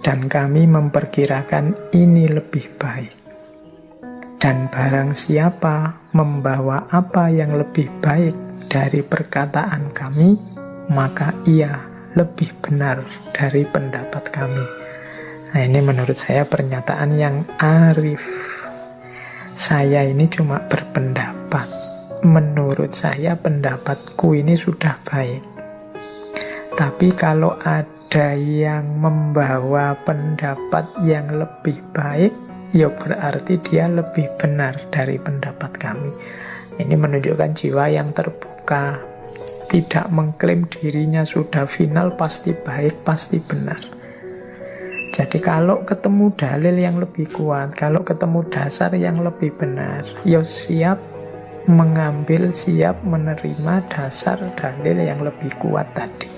dan kami memperkirakan ini lebih baik. Dan barang siapa membawa apa yang lebih baik dari perkataan kami, maka ia lebih benar dari pendapat kami. Nah, ini menurut saya pernyataan yang arif. Saya ini cuma berpendapat. Menurut saya pendapatku ini sudah baik. Tapi kalau ada yang membawa pendapat yang lebih baik, ya berarti dia lebih benar dari pendapat kami. Ini menunjukkan jiwa yang terbuka, tidak mengklaim dirinya sudah final, pasti baik, pasti benar. Jadi kalau ketemu dalil yang lebih kuat, kalau ketemu dasar yang lebih benar, ya siap mengambil, siap menerima dasar dalil yang lebih kuat tadi.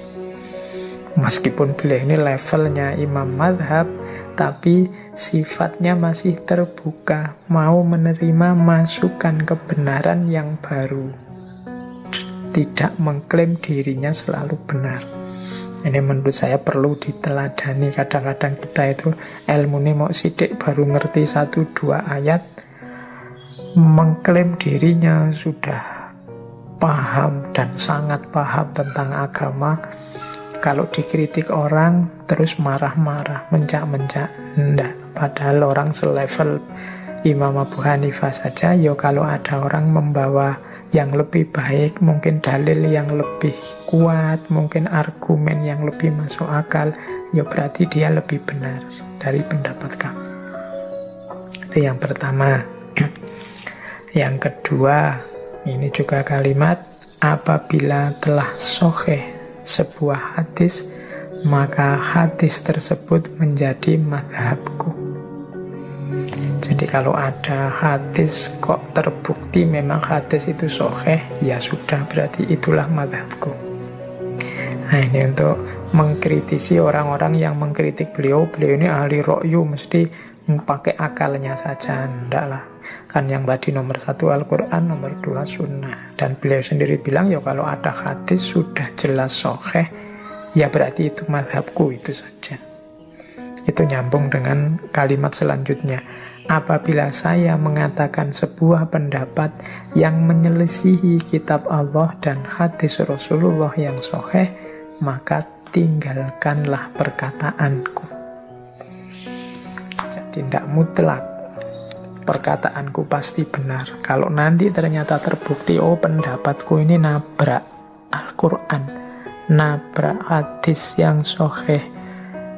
Meskipun beliau ini levelnya imam madhab, tapi sifatnya masih terbuka, mau menerima masukan kebenaran yang baru, tidak mengklaim dirinya selalu benar. Ini menurut saya perlu diteladani. Kadang-kadang kita itu ilmu ini mau sidik baru ngerti 1-2 ayat, mengklaim dirinya sudah paham dan sangat paham tentang agama. Kalau dikritik orang terus marah-marah, mencak-mencak. Enggak, padahal orang selevel Imam Abu Hanifah saja, ya kalau ada orang membawa yang lebih baik, mungkin dalil yang lebih kuat, mungkin argumen yang lebih masuk akal, ya berarti dia lebih benar dari pendapat kamu. Itu yang pertama. Yang kedua, ini juga kalimat, apabila telah sahih sebuah hadis, maka hadis tersebut menjadi mazhabku. Jadi kalau ada hadis kok terbukti memang hadis itu sahih, ya sudah, berarti itulah mazhabku. Nah, ini untuk mengkritisi orang-orang yang mengkritik beliau ini ahli ra'yu, mesti pakai akalnya saja. Enggak lah. Kan yang tadi nomor 1 Al-Quran, nomor 2 Sunnah. Dan beliau sendiri bilang, ya kalau ada hadis sudah jelas sahih, ya berarti itu mazhabku, itu saja. Itu nyambung dengan kalimat selanjutnya. Apabila saya mengatakan sebuah pendapat yang menyelisihi kitab Allah dan hadis Rasulullah yang sahih, maka tinggalkanlah perkataanku. Jadi tidak mutlak perkataanku pasti benar. Kalau nanti ternyata terbukti, oh pendapatku ini nabrak Al-Quran, nabrak hadis yang sahih,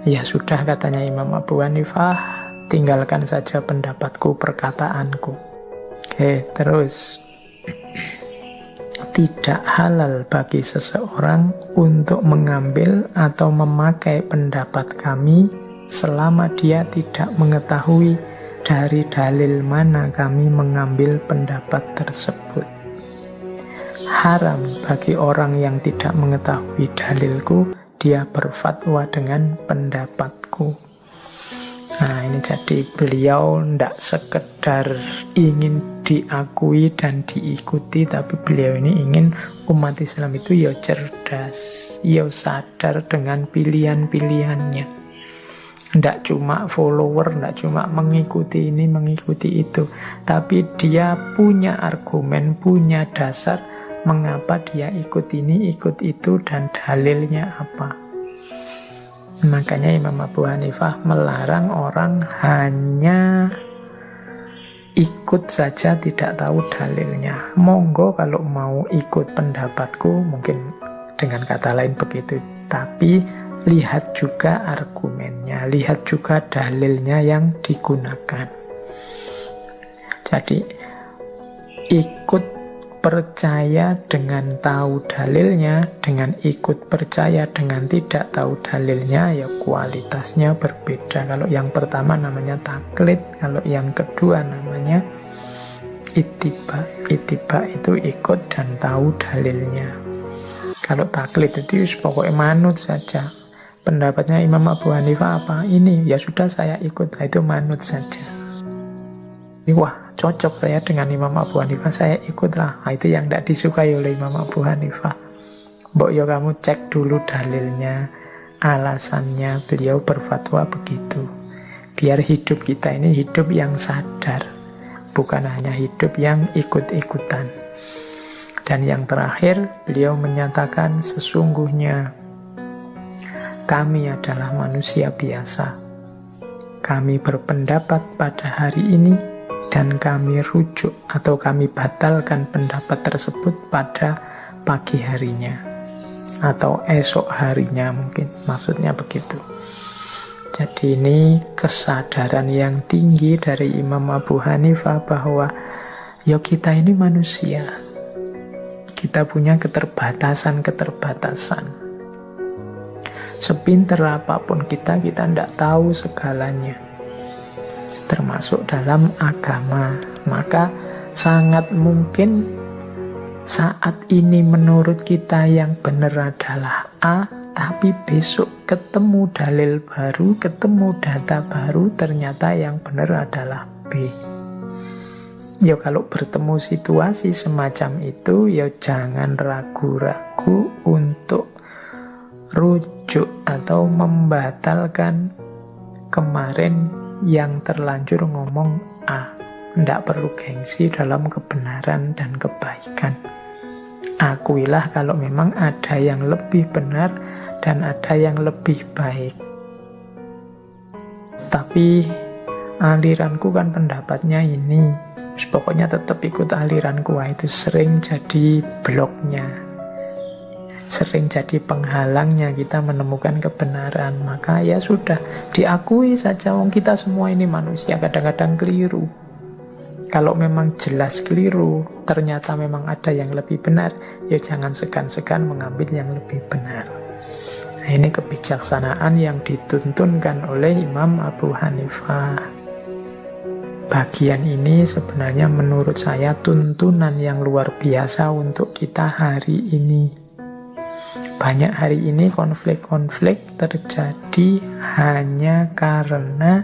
ya sudah, katanya Imam Abu Hanifah, tinggalkan saja pendapatku, perkataanku. Oke, terus tidak halal bagi seseorang untuk mengambil atau memakai pendapat kami selama dia tidak mengetahui dari dalil mana kami mengambil pendapat tersebut. Haram bagi orang yang tidak mengetahui dalilku, dia berfatwa dengan pendapatku. Nah, ini jadi beliau tidak sekedar ingin diakui dan diikuti, tapi beliau ini ingin umat Islam itu ya cerdas, ya sadar dengan pilihan-pilihannya. Tidak cuma follower, tidak cuma mengikuti ini, mengikuti itu, tapi dia punya argumen, punya dasar mengapa dia ikut ini, ikut itu, dan dalilnya apa. Makanya Imam Abu Hanifah melarang orang hanya ikut saja tidak tahu dalilnya. Monggo kalau mau ikut pendapatku, mungkin dengan kata lain begitu, tapi lihat juga argumennya, lihat juga dalilnya yang digunakan. Jadi ikut percaya dengan tahu dalilnya, dengan ikut percaya dengan tidak tahu dalilnya, ya kualitasnya berbeda. Kalau yang pertama namanya taklid, kalau yang kedua namanya ittiba. Ittiba itu ikut dan tahu dalilnya. Kalau taklid itu pokoknya manut saja. Pendapatnya Imam Abu Hanifah apa? Ini, ya sudah saya ikut, itu manut saja. Wah, cocok saya dengan Imam Abu Hanifah, saya ikutlah. Nah, itu yang tidak disukai oleh Imam Abu Hanifah. Mbok ya kamu cek dulu dalilnya, alasannya beliau berfatwa begitu. Biar hidup kita ini hidup yang sadar, bukan hanya hidup yang ikut-ikutan. Dan yang terakhir, beliau menyatakan sesungguhnya kami adalah manusia biasa. Kami berpendapat pada hari ini dan kami rujuk atau kami batalkan pendapat tersebut pada pagi harinya atau esok harinya, mungkin maksudnya begitu. Jadi ini kesadaran yang tinggi dari Imam Abu Hanifah bahwa ya kita ini manusia. Kita punya keterbatasan-keterbatasan. Sepinter apapun kita tidak tahu segalanya. Termasuk dalam agama. Maka sangat mungkin saat ini menurut kita yang benar adalah A, tapi besok ketemu dalil baru, ketemu data baru, ternyata yang benar adalah B. Ya kalau bertemu situasi semacam itu, ya jangan ragu-ragu untuk rujuk atau membatalkan kemarin yang terlanjur ngomong A. Tidak perlu gengsi dalam kebenaran dan kebaikan. Akuilah kalau memang ada yang lebih benar dan ada yang lebih baik. Tapi aliranku kan pendapatnya ini. Pokoknya tetap ikut aliranku. Itu sering jadi bloknya, sering jadi penghalangnya kita menemukan kebenaran. Maka ya sudah, diakui saja. Wong kita semua ini manusia, kadang-kadang keliru. Kalau memang jelas keliru, ternyata memang ada yang lebih benar, ya jangan segan-segan mengambil yang lebih benar. Nah, ini kebijaksanaan yang dituntunkan oleh Imam Abu Hanifah. Bagian ini sebenarnya menurut saya tuntunan yang luar biasa untuk kita hari ini. Banyak hari ini konflik-konflik terjadi hanya karena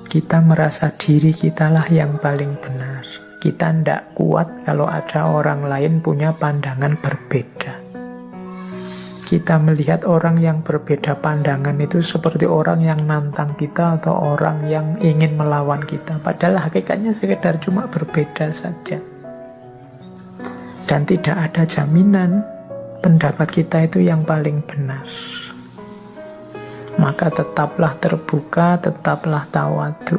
kita merasa diri kitalah yang paling benar. Kita tidak kuat kalau ada orang lain punya pandangan berbeda. Kita melihat orang yang berbeda pandangan itu seperti orang yang nantang kita atau orang yang ingin melawan kita. Padahal hakikatnya sekedar cuma berbeda saja. Dan tidak ada jaminan pendapat kita itu yang paling benar. Maka tetaplah terbuka, tetaplah tawadhu.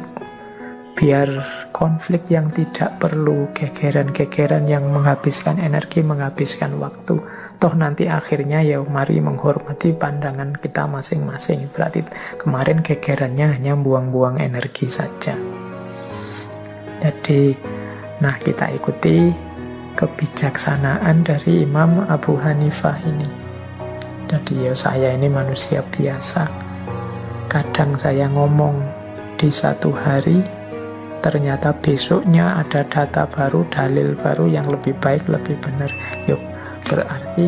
Biar konflik yang tidak perlu, gegeran-gegeran yang menghabiskan energi, menghabiskan waktu. Toh nanti akhirnya ya mari menghormati pandangan kita masing-masing. Berarti kemarin gegerannya hanya buang-buang energi saja. Jadi, nah kita ikuti kebijaksanaan dari Imam Abu Hanifah ini. Jadi ya saya ini manusia biasa. Kadang saya ngomong di satu hari, ternyata besoknya ada data baru, dalil baru yang lebih baik, lebih benar. Yuk, berarti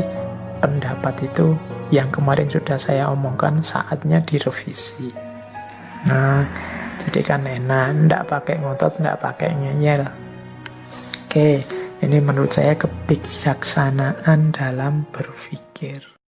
pendapat itu yang kemarin sudah saya omongkan saatnya direvisi. Nah, jadi kan enak, tidak pakai ngotot, tidak pakai ngeyel. Oke, ini menurut saya kebijaksanaan dalam berpikir.